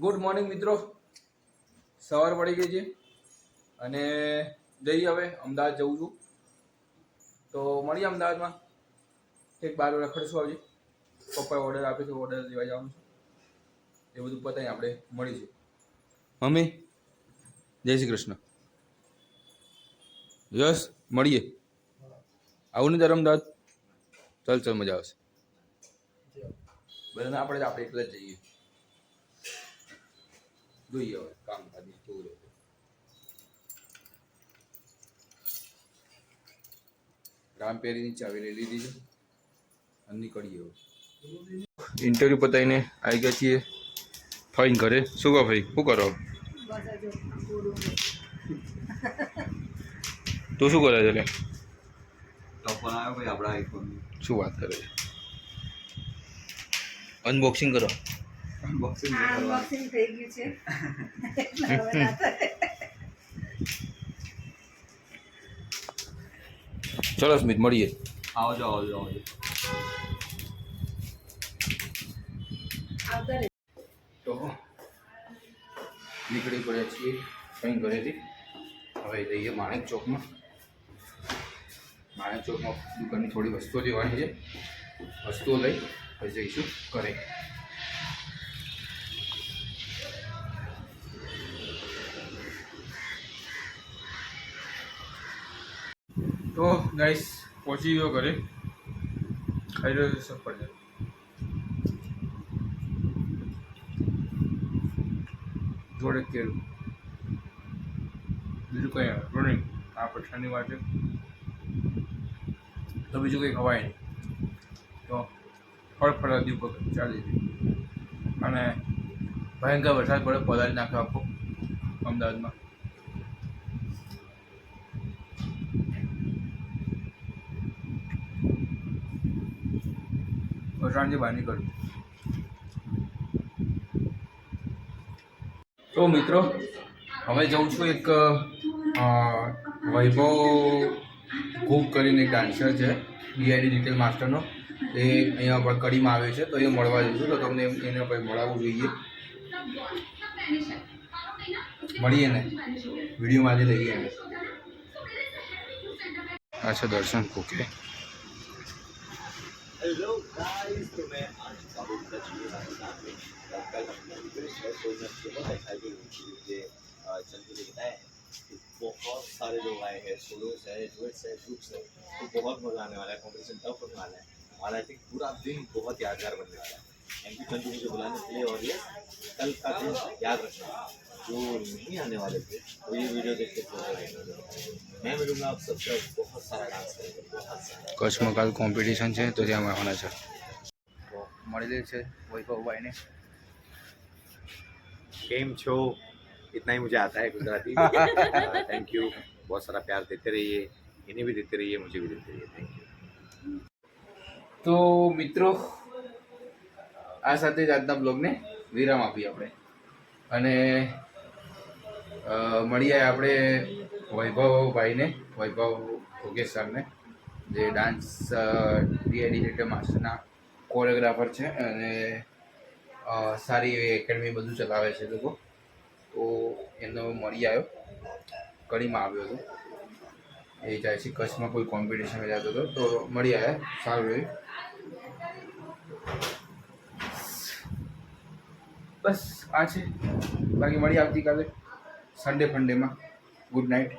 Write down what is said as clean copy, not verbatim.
Good morning મિત્રો, સવાર પડી ગઈ છે અને જઈએ હવે અમદાવાદ જવું છું. તો મળીએ અમદાવાદમાં, એક બાર રખડશું. આવજે, પપ્પાએ ઓર્ડર આપ્યો છે, ઓર્ડર લેવા જવાનું છે. એ બધું પતાવી આપણે મળીશું. મમ્મી, જય શ્રી કૃષ્ણ. યસ, મળીએ. આવું ને તારે અમદાવાદ? ચાલ ચાલ, મજા આવશે. બધાને આપણે એકલા જ જઈએ. જોઈએ હવે કામ કાજ કેવું રહે. રામપેરીની ચાવી લઈ લીધી છે અને નીકળીએ હવે. ઇન્ટરવ્યુ પતાવીને આવી ગયા છીએ ફાઈન ઘરે. શું કહો ભાઈ, શું કરો? તું શું કરે છે? લે શું વાત કરે છે? અનબોક્સિંગ કરો. અનબોક્સિંગ થઈ ગયું છે. ચલો સ્મિત, મળીએ. આવજો. તો નીકળી પડ્યા છીએ કંઈ ઘરેથી. હવે જઈએ માણેક ચોકમાં. માણેક ચોકમાં દુકાનની થોડી વસ્તુઓ લેવાની છે. વસ્તુઓ લઈ પછી જઈશું ઘરે. તો ગાઈસ, પહોંચી ગયો ઘરે. ખાઈ રહ્યો છું સફરજન. જોડે કેળું, બીજું કંઈ રનિંગ. આ પછાની વાત છે તો બીજું કંઈ ખવાય નહીં. તો ફળફળાદી ઉપર ચાલી જાય. અને ભયંકર વરસાદ પડે, પલાળી નાખ્યો આખો અમદાવાદમાં. વરસાદની બહાર નીકળ્યું. તો મિત્રો, હવે જાઉં છું એક વૈભવ કુક કરીને એક ડાન્સર છે, ડીઆઈડી ડિટેલ માસ્ટરનો. એ અહીંયા પર કડીમાં આવ્યો છે, તો એ મળવા જઈશું. તો તમને એને પછી મળવું જોઈએ. મળીએ ને, વિડીયોમાં આજે લઈએ એને. અચ્છા, દર્શન કુકે. हेलो गाइस, तो मैं आज बाबू का चीज़ राजस्थान में कल हमने ब्रिटिश है तो मैं बहुत एक्साइटेड हूँ मुझे चल के देखना है कि बहुत सारे लोग आए हैं, सोलोस है, डुएट्स है, ग्रुप्स है. तो बहुत मजा आने वाला है. कॉम्पिटिशन टफ होने वाला है और आई थिंक पूरा दिन बहुत यादगार बनने वाला है. थैंक यू चंदू मुझे बुलाने के लिए. और ये कल का दिन याद रखना, जो नहीं आने वाले थे वो ये वीडियो देख के मैं मिलूंगा आप सबसे. बहुत सारा डांस करेंगे, बहुत सारा. કચ્છમાં કાલ કોમ્પિટિશન છે તો ત્યાં આવવાના છે. તો મળી લે છે વૈભવભાઈને. गेम शो इतना ही मुझे आता है गुजराती. Thank you. बहुत सारा प्यार देते रहिए, इन्हें भी देते रहिए, मुझे भी देते रहिए. Thank you. તો મિત્રો, આ સાથે જ આજના બ્લોગને વિરામ આપીએ આપણે. અને મળીએ આપણે વૈભવભાઈને, વૈભવ યોગેશ સરને, જે ડાન્સ ડીઆઈડી ડિટેલ માસ્ટરના કોરિયોગ્રાફર છે અને સારી એવી એકેડમી બધું ચલાવે છે લોકો. તો એનો મળી આવ્યો, કડીમાં આવ્યો હતો. એ જાય છે કચ્છમાં કોઈ કોમ્પિટિશનમાં જતો હતો, તો મળી આવ્યા. સારું રહ્યું. બસ આ છે. બાકી મળી આવતીકાલે સન્ડે ફંડેમાં. Good night.